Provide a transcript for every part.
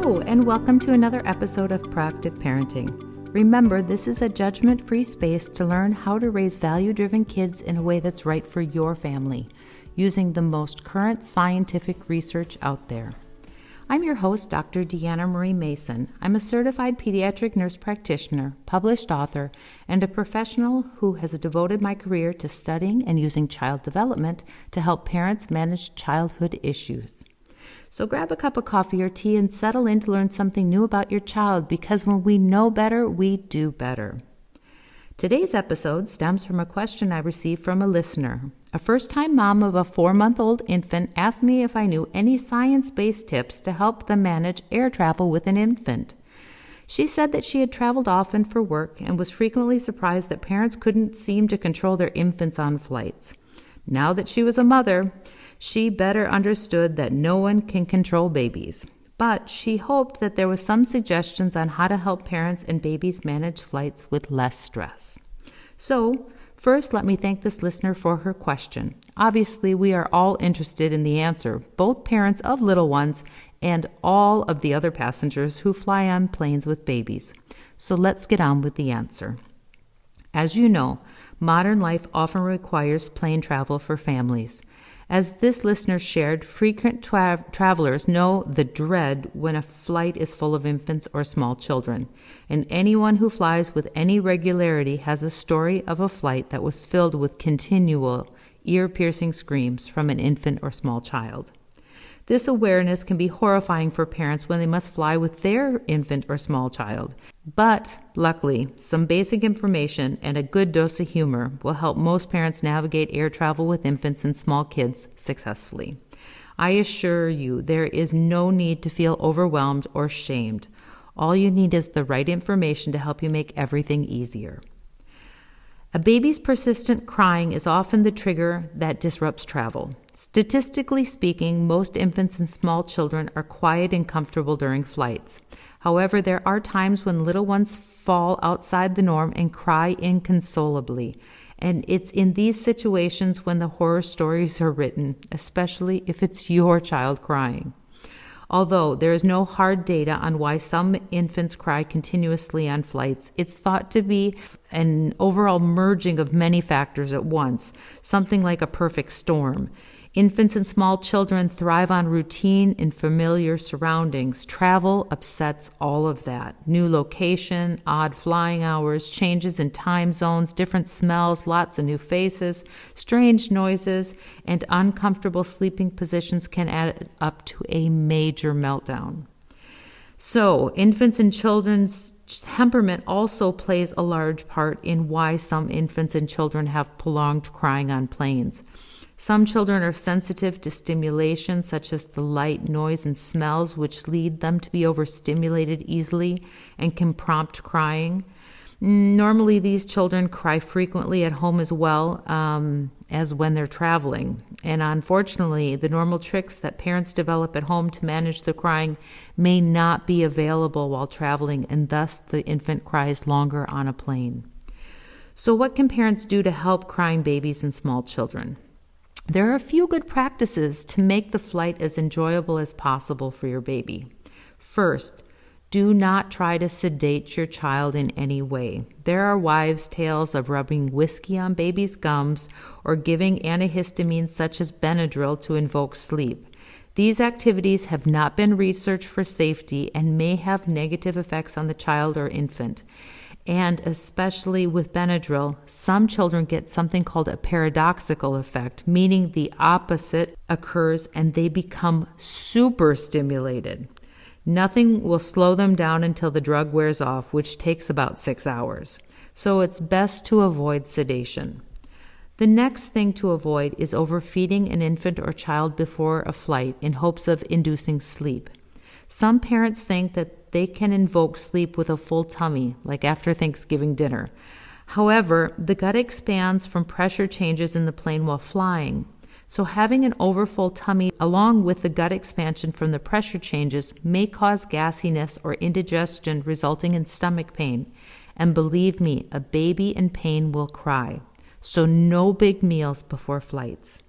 Hello, and welcome to another episode of Proactive Parenting. Remember, this is a judgment-free space to learn how to raise value-driven kids in a way that's right for your family, using the most current scientific research out there. I'm your host, Dr. Deanna Marie Mason. I'm a certified pediatric nurse practitioner, published author, and a professional who has devoted my career to studying and using child development to help parents manage childhood issues. So grab a cup of coffee or tea and settle in to learn something new about your child, because when we know better, we do better. Today's episode stems from a question I received from a listener. A first-time mom of a 4-month-old infant asked me if I knew any science-based tips to help them manage air travel with an infant. She said that she had traveled often for work and was frequently surprised that parents couldn't seem to control their infants on flights. Now that she was a mother, she better understood that no one can control babies. But she hoped that there was some suggestions on how to help parents and babies manage flights with less stress. So, first, let me thank this listener for her question. Obviously, we are all interested in the answer, both parents of little ones and all of the other passengers who fly on planes with babies. So let's get on with the answer. As you know, modern life often requires plane travel for families. As this listener shared, frequent travelers know the dread when a flight is full of infants or small children. And anyone who flies with any regularity has a story of a flight that was filled with continual, ear-piercing screams from an infant or small child. This awareness can be horrifying for parents when they must fly with their infant or small child. But, luckily, some basic information and a good dose of humor will help most parents navigate air travel with infants and small kids successfully. I assure you, there is no need to feel overwhelmed or shamed. All you need is the right information to help you make everything easier. A baby's persistent crying is often the trigger that disrupts travel. Statistically speaking, most infants and small children are quiet and comfortable during flights. However, there are times when little ones fall outside the norm and cry inconsolably. And it's in these situations when the horror stories are written, especially if it's your child crying. Although there is no hard data on why some infants cry continuously on flights, it's thought to be an overall merging of many factors at once, something like a perfect storm. Infants and small children thrive on routine and familiar surroundings. Travel upsets all of that. New location, odd flying hours, changes in time zones, different smells, lots of new faces, strange noises, and uncomfortable sleeping positions can add up to a major meltdown. So, infants and children's temperament also plays a large part in why some infants and children have prolonged crying on planes. Some children are sensitive to stimulation, such as the light, noise, and smells, which lead them to be overstimulated easily and can prompt crying. Normally, these children cry frequently at home as well as when they're traveling. And unfortunately, the normal tricks that parents develop at home to manage the crying may not be available while traveling, and thus the infant cries longer on a plane. So what can parents do to help crying babies and small children? There are a few good practices to make the flight as enjoyable as possible for your baby. First, do not try to sedate your child in any way. There are wives' tales of rubbing whiskey on babies' gums or giving antihistamines such as Benadryl to invoke sleep. These activities have not been researched for safety and may have negative effects on the child or infant. And especially with Benadryl, some children get something called a paradoxical effect, meaning the opposite occurs and they become super stimulated. Nothing will slow them down until the drug wears off, which takes about 6 hours. So it's best to avoid sedation. The next thing to avoid is overfeeding an infant or child before a flight in hopes of inducing sleep. Some parents think that they can invoke sleep with a full tummy, like after Thanksgiving dinner. However, the gut expands from pressure changes in the plane while flying. So having an overfull tummy along with the gut expansion from the pressure changes may cause gassiness or indigestion resulting in stomach pain. And believe me, a baby in pain will cry. So no big meals before flights.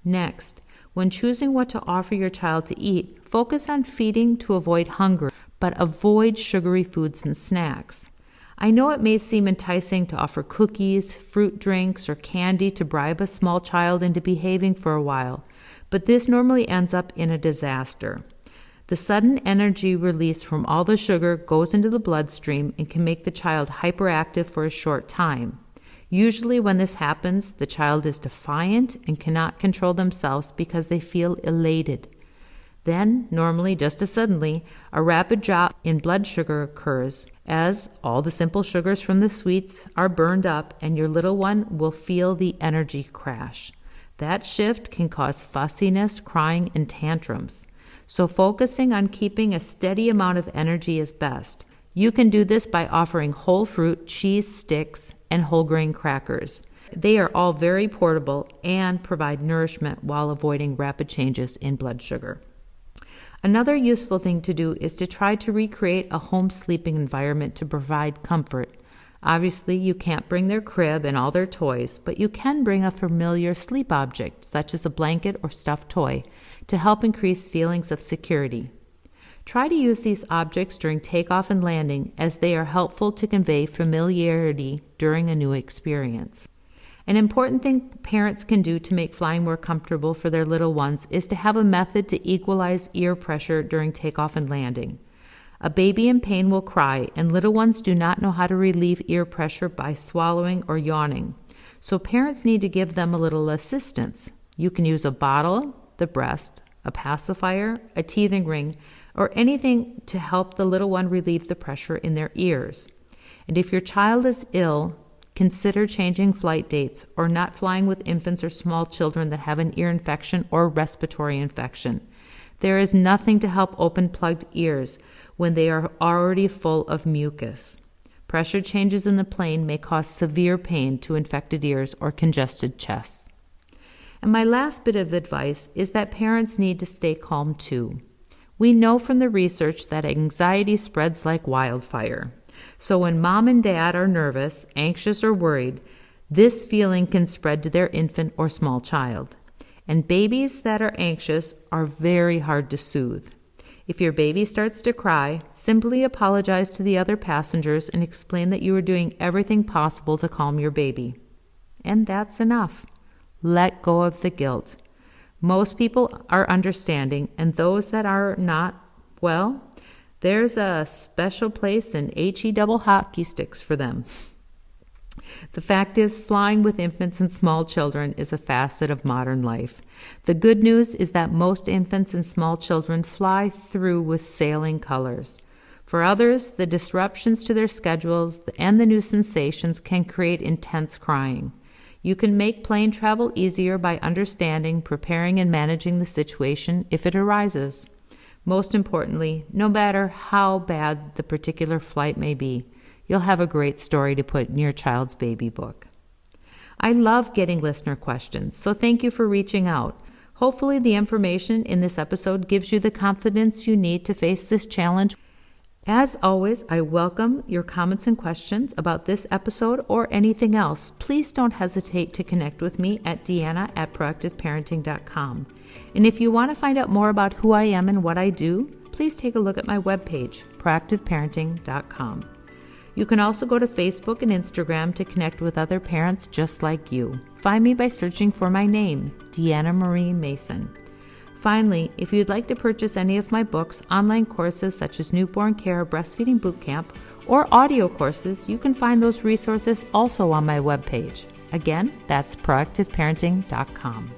Next, When choosing what to offer your child to eat, focus on feeding to avoid hunger, but avoid sugary foods and snacks. I know it may seem enticing to offer cookies, fruit drinks, or candy to bribe a small child into behaving for a while, but this normally ends up in a disaster. The sudden energy release from all the sugar goes into the bloodstream and can make the child hyperactive for a short time. Usually when this happens, the child is defiant and cannot control themselves because they feel elated. Then, normally just as suddenly, a rapid drop in blood sugar occurs as all the simple sugars from the sweets are burned up and your little one will feel the energy crash. That shift can cause fussiness, crying, and tantrums. So focusing on keeping a steady amount of energy is best. You can do this by offering whole fruit, cheese sticks, and whole grain crackers. They are all very portable and provide nourishment while avoiding rapid changes in blood sugar. Another useful thing to do is to try to recreate a home sleeping environment to provide comfort. Obviously, you can't bring their crib and all their toys, but you can bring a familiar sleep object, such as a blanket or stuffed toy, to help increase feelings of security. Try to use these objects during takeoff and landing, as they are helpful to convey familiarity during a new experience. An important thing parents can do to make flying more comfortable for their little ones is to have a method to equalize ear pressure during takeoff and landing. A baby in pain will cry, and little ones do not know how to relieve ear pressure by swallowing or yawning. So parents need to give them a little assistance. You can use a bottle, the breast, a pacifier, a teething ring, or anything to help the little one relieve the pressure in their ears. And if your child is ill, consider changing flight dates or not flying with infants or small children that have an ear infection or respiratory infection. There is nothing to help open plugged ears when they are already full of mucus. Pressure changes in the plane may cause severe pain to infected ears or congested chests. And my last bit of advice is that parents need to stay calm too. We know from the research that anxiety spreads like wildfire. So when mom and dad are nervous, anxious, or worried, this feeling can spread to their infant or small child. And babies that are anxious are very hard to soothe. If your baby starts to cry, simply apologize to the other passengers and explain that you are doing everything possible to calm your baby. And that's enough. Let go of the guilt. Most people are understanding, and those that are not, well, there's a special place in HE double hockey sticks for them. The fact is, flying with infants and small children is a facet of modern life. The good news is that most infants and small children fly through with sailing colors. For others, the disruptions to their schedules and the new sensations can create intense crying. You can make plane travel easier by understanding, preparing, and managing the situation if it arises. Most importantly, no matter how bad the particular flight may be, you'll have a great story to put in your child's baby book. I love getting listener questions, so thank you for reaching out. Hopefully the information in this episode gives you the confidence you need to face this challenge. As always, I welcome your comments and questions about this episode or anything else. Please don't hesitate to connect with me at deanna@proactiveparenting.com. And if you want to find out more about who I am and what I do, please take a look at my webpage, proactiveparenting.com. You can also go to Facebook and Instagram to connect with other parents just like you. Find me by searching for my name, Deanna Marie Mason. Finally, if you'd like to purchase any of my books, online courses such as Newborn Care, Breastfeeding Bootcamp, or audio courses, you can find those resources also on my webpage. Again, that's proactiveparenting.com.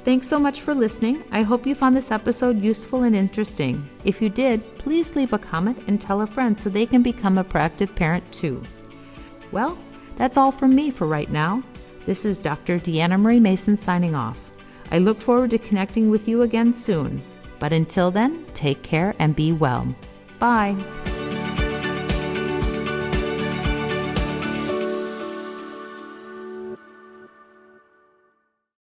Thanks so much for listening. I hope you found this episode useful and interesting. If you did, please leave a comment and tell a friend so they can become a proactive parent too. Well, that's all from me for right now. This is Dr. Deanna Marie Mason signing off. I look forward to connecting with you again soon. But until then, take care and be well. Bye.